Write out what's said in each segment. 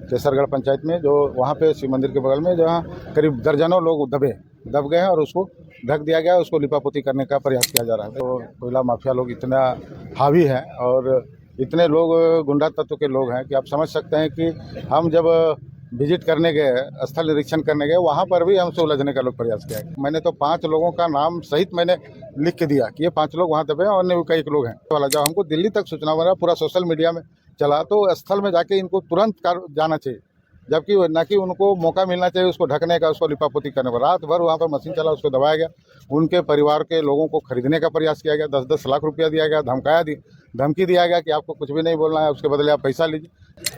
केसरगढ़ पंचायत में, जो वहाँ पे शिव मंदिर के बगल में जहाँ करीब दर्जनों लोग दब गए हैं और उसको ढक दिया गया, उसको लिपापोती करने का प्रयास किया जा रहा है। तो कोयला माफिया लोग इतना हावी है और इतने लोग गुंडा तत्व के लोग हैं कि आप समझ सकते हैं कि हम जब विजिट करने गए, स्थल निरीक्षण करने गए, वहाँ पर भी हमसे उलझने का लोग प्रयास किया है। मैंने तो 5 लोगों का नाम सहित मैंने लिख के दिया कि ये 5 लोग वहाँ दबे हैं और कई लोग हैं वाला। जब हमको दिल्ली तक सूचना मिला, पूरा सोशल मीडिया में चला, तो स्थल में जाके इनको तुरंत जाना चाहिए, जबकि न कि उनको मौका मिलना चाहिए उसको ढकने का, उसको लिपापोती करने का। रात भर वहाँ पर मशीन चला, उसको दबाया गया, उनके परिवार के लोगों को खरीदने का प्रयास किया गया, 10-10 लाख रुपया दिया गया, धमकी दिया गया कि आपको कुछ भी नहीं बोलना है, उसके बदले आप पैसा लीजिए,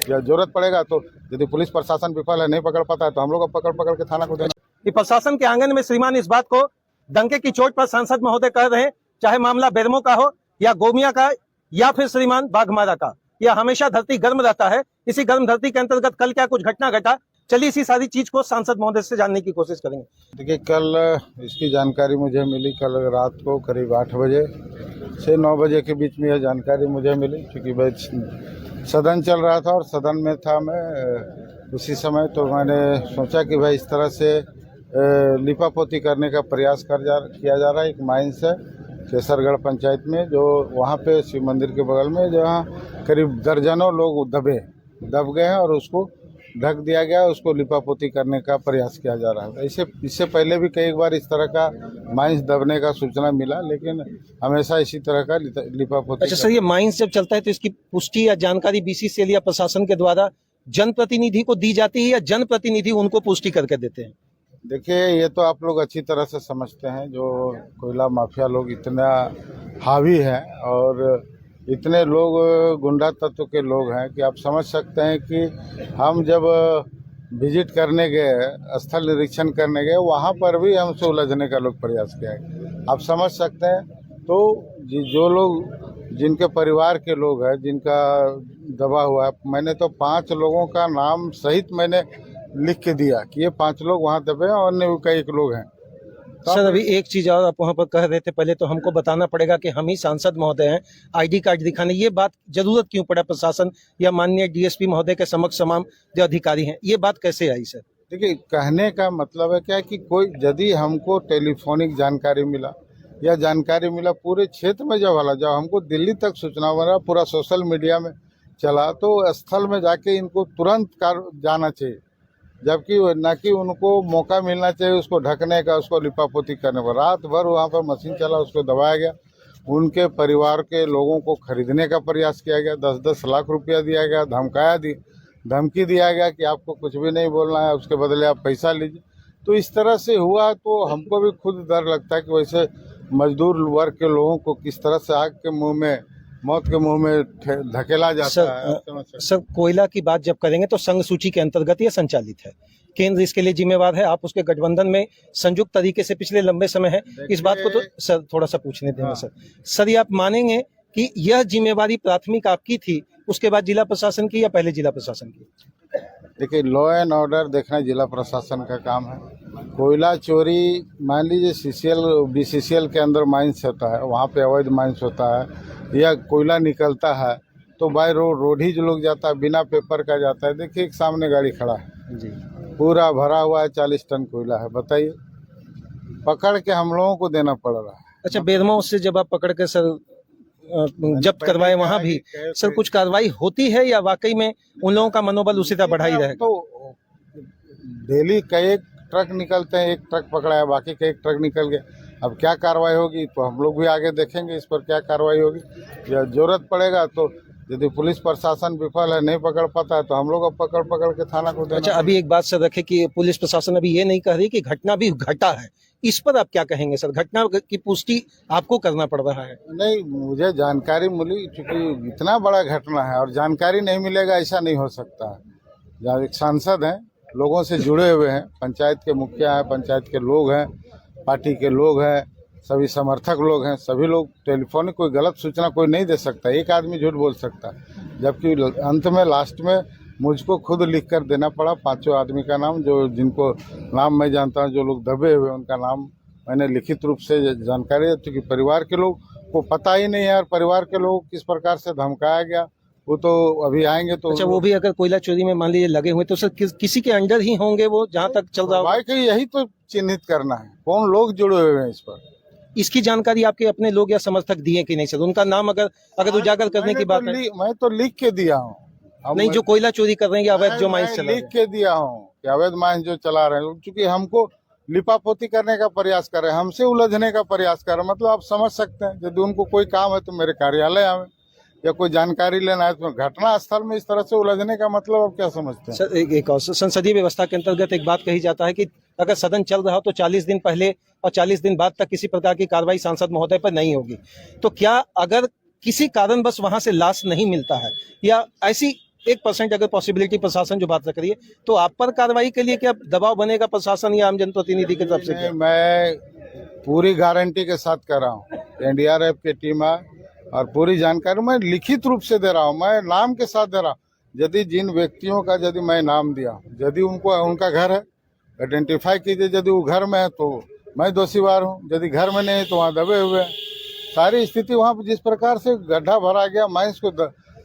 या जरूरत पड़ेगा तो यदि पुलिस प्रशासन विफल है, नहीं पकड़ पाता है, तो हम लोग अब पकड़ के थाना को देना। प्रशासन के आंगन में श्रीमान इस बात को डंके की चोट पर सांसद महोदय कह रहे हैं, चाहे मामला बेरमो का हो या गोमिया का या फिर श्रीमान बाघमारा का, यह हमेशा धरती गर्म रहता है। इसी गर्म धरती के अंतर्गत कल क्या कुछ घटना घटा, चलिए इसी सारी चीज को सांसद महोदय से जानने की कोशिश करेंगे। देखिए, कल इसकी जानकारी मुझे मिली, कल रात को करीब 8 बजे से 9 बजे के बीच में यह जानकारी मुझे मिली, क्योंकि मैं सदन चल रहा था और सदन में था मैं उसी समय। तो मैंने सोचा कि भाई इस तरह से लिपापोती करने का प्रयास किया जा रहा है। एक माइंस है केसरगढ़ पंचायत में, जो वहाँ पे शिव मंदिर के बगल में जहाँ करीब दर्जनों लोग दब गए हैं और उसको ढक दिया गया, उसको लिपापोती करने का प्रयास किया जा रहा है। इससे पहले भी कई बार इस तरह का माइंस दबने का सूचना मिला, लेकिन हमेशा इसी तरह का लिपापोती। अच्छा सर, ये माइंस जब चलता है तो इसकी पुष्टि या जानकारी बीसीसीएल या प्रशासन के द्वारा जनप्रतिनिधि को दी जाती है या जनप्रतिनिधि उनको पुष्टि करके देते हैं? देखिए, ये तो आप लोग अच्छी तरह से समझते हैं, जो कोयला माफिया लोग इतना हावी है और इतने लोग गुंडा तत्व के लोग हैं कि आप समझ सकते हैं कि हम जब विजिट करने गए, स्थल निरीक्षण करने गए, वहाँ पर भी हमसे उलझने का लोग प्रयास किया है। आप समझ सकते हैं। तो जो लोग, जिनके परिवार के लोग हैं, जिनका दबा हुआ है, मैंने तो 5 लोगों का नाम सहित मैंने लिख के दिया कि ये 5 लोग वहाँ दबे हैं और कई लोग हैं। सर, अभी एक चीज और आप वहाँ पर कह रहे थे, पहले तो हमको बताना पड़ेगा कि हम ही सांसद महोदय हैं, आईडी कार्ड दिखाने, ये बात जरूरत क्यों पड़ा प्रशासन या माननीय डीएसपी महोदय के समक्ष तमाम जो अधिकारी हैं, ये बात कैसे आई सर? देखिए, कहने का मतलब है क्या कि कोई यदि हमको टेलीफोनिक जानकारी मिला या जानकारी मिला पूरे क्षेत्र में, जब हमको दिल्ली तक सूचना मिला, पूरा सोशल मीडिया में चला, तो स्थल में जाके इनको तुरंत जाना चाहिए, जबकि न कि उनको मौका मिलना चाहिए उसको ढकने का, उसको लिपापोती करने का। रात भर वहाँ पर मशीन चला, उसको दबाया गया, उनके परिवार के लोगों को खरीदने का प्रयास किया गया, 10-10 लाख रुपया दिया गया, धमकी दिया गया कि आपको कुछ भी नहीं बोलना है, उसके बदले आप पैसा लीजिए। तो इस तरह से हुआ, तो हमको भी खुद डर लगता है कि वैसे मजदूर वर्ग के लोगों को किस तरह से आग के मुँह में, मौत के मुंह में धकेला जाता है। सर, कोयला की बात जब करेंगे तो संघ सूची के अंतर्गत यह संचालित है, केंद्र इसके लिए जिम्मेवार है, आप उसके गठबंधन में संयुक्त तरीके से पिछले लंबे समय है। इस बात को तो सर थोड़ा सा पूछने देंगे। सर, ये आप मानेंगे कि यह जिम्मेवारी प्राथमिक आपकी थी, उसके बाद जिला प्रशासन की या पहले जिला प्रशासन की? देखिए, लॉ एंड ऑर्डर देखना जिला प्रशासन का काम है। कोयला चोरी, मान लीजिए बीसीसीएल के अंदर माइंस होता है, वहाँ पे अवैध माइंस होता है या कोयला निकलता है, तो बाय रोड ही जो लोग जाता है, बिना पेपर का जाता है। देखिए, एक सामने गाड़ी खड़ा है जी, पूरा भरा हुआ है, 40 टन कोयला है, बताइए, पकड़ के हम लोगों को देना पड़ रहा है। अच्छा, बेरमो से जब आप पकड़ के सर जब्त करवाए, वहाँ भी सर कुछ कार्रवाई होती है या वाकई में उन लोगों का मनोबल उसी तरह बढ़ा ही रहेगा? तो डेली कई ट्रक निकलते हैं, एक ट्रक पकड़ा है, बाकी कई ट्रक निकल गए। अब क्या कार्रवाई होगी तो हम लोग भी आगे देखेंगे, इस पर क्या कार्रवाई होगी, या जरूरत पड़ेगा तो यदि पुलिस प्रशासन विफल है, नहीं पकड़ पाता है, तो हम लोग अब पकड़ के थाना को देना। अच्छा, अभी एक बात सर रखे कि पुलिस प्रशासन अभी ये नहीं कह रही कि घटना भी घटा है, इस पर आप क्या कहेंगे सर? घटना की पुष्टि आपको करना पड़ रहा है? नहीं, मुझे जानकारी मिली, क्योंकि इतना बड़ा घटना है और जानकारी नहीं मिलेगा ऐसा नहीं हो सकता है। एक सांसद हैं, लोगों से जुड़े हुए हैं, पंचायत के मुखिया हैं, पंचायत के लोग हैं, पार्टी के लोग हैं, सभी समर्थक लोग हैं, सभी लोग टेलीफोनिक कोई गलत सूचना कोई नहीं दे सकता, एक आदमी झूठ बोल सकता है, जबकि अंत में लास्ट में मुझको खुद लिख कर देना पड़ा 5 आदमी का नाम, जो जिनको नाम मैं जानता हूँ, जो लोग दबे हुए उनका नाम मैंने लिखित रूप से जानकारी दी, क्योंकि परिवार के लोग को पता ही नहीं है और परिवार के लोग किस प्रकार से धमकाया गया, वो तो अभी आएंगे तो अच्छा, वो भी अगर कोयला चोरी में मान लीजिए लगे हुए तो सर किसी के अंडर ही होंगे वो, जहाँ तक चल रहा होगा? भाई के यही तो चिन्हित करना है, कौन लोग जुड़े हुए हैं इस पर। इसकी जानकारी आपके अपने लोग या समर्थक दिए कि नहीं सर? उनका नाम अगर उजागर करने की बात है, मैं तो लिख के दिया हूँ। अब नहीं, जो कोयला चोरी कर रहे हैं या अवैध जो माइंस मैं चला रहे लिख हैं। के दिया हूँ कि अवैध माइंस जो चला रहे हैं, क्योंकि हमको लिपापोती करने का प्रयास कर रहे हैं, हमसे उलझने का प्रयास कर रहे हैं। मतलब आप समझ सकते हैं, यदि उनको कोई काम है तो मेरे कार्यालय आवे, या कोई जानकारी लेना है तो घटना स्थल में इस तरह से उलझने का मतलब आप क्या समझते हैं? सर एक और संसदीय व्यवस्था के अंतर्गत एक बात कही जाता है कि अगर सदन चल रहा हो तो 40 दिन पहले और 40 दिन बाद तक किसी प्रकार की कार्रवाई सांसद महोदय पर नहीं होगी। तो क्या अगर किसी कारणवश वहां से लाश नहीं मिलता है या ऐसी 1% अगर पॉसिबिलिटी प्रशासन जो बात रख रही है, तो आप पर कार्रवाई के लिए क्या दबाव बनेगा प्रशासन या आम जनप्रतिनिधि की तरफ से? क्या? मैं पूरी गारंटी के साथ कर रहा हूँ, एनडीआरएफ की टीम है और पूरी जानकारी मैं लिखित रूप से दे रहा हूँ, मैं नाम के साथ दे रहा हूँ। यदि जिन व्यक्तियों का यदि मैं नाम दिया, यदि उनको उनका घर है आइडेंटिफाई कीजिए, यदि वो घर में है तो मैं दोषीवार हूँ, यदि घर में नहीं है तो वहाँ दबे हुए हैं। सारी स्थिति वहाँ पर जिस प्रकार से गड्ढा भरा गया, माइंस को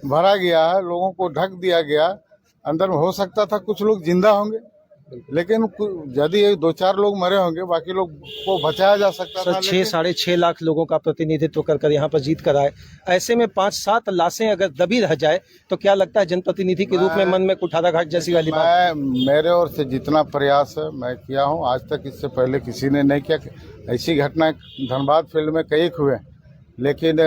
भरा गया है, लोगों को ढक दिया गया, अंदर में हो सकता था कुछ लोग जिंदा होंगे, लेकिन यदि 2-4 लोग मरे होंगे, बाकी लोग को बचाया जा सकता था। 6-6.5 लाख लोगों का प्रतिनिधित्व कर यहाँ पर जीत कर आए, ऐसे में 5-7 लाशें अगर दबी रह जाए तो क्या लगता है जनप्रतिनिधि के रूप में मन में कुठाराघाट जैसी वाली बात? मेरे ओर से जितना प्रयास है मैं किया हूँ, आज तक इससे पहले किसी ने नहीं किया। ऐसी घटना धनबाद फील्ड में कई हुए, लेकिन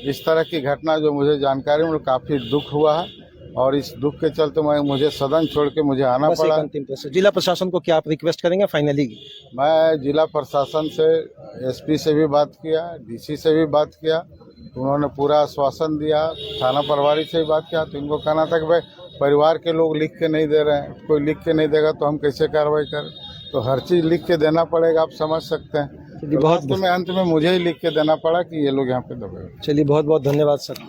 इस तरह की घटना जो मुझे जानकारी में काफी दुख हुआ है, और इस दुख के चलते मुझे सदन छोड़ के मुझे आना पड़ा। अंतिम प्रश्न, जिला प्रशासन को क्या आप रिक्वेस्ट करेंगे फाइनली? मैं जिला प्रशासन से, एसपी से भी बात किया, डीसी से भी बात किया, उन्होंने पूरा आश्वासन दिया, थाना प्रभारी से भी बात किया, तो इनको कहना था कि भाई परिवार के लोग लिख के नहीं दे रहे हैं, कोई लिख के नहीं देगा तो हम कैसे कार्रवाई करें, तो हर चीज़ लिख के देना पड़ेगा, आप समझ सकते हैं। तो अंत में मुझे ही लिख के देना पड़ा कि ये लोग यहाँ पे दबे। चलिए, बहुत बहुत धन्यवाद सर।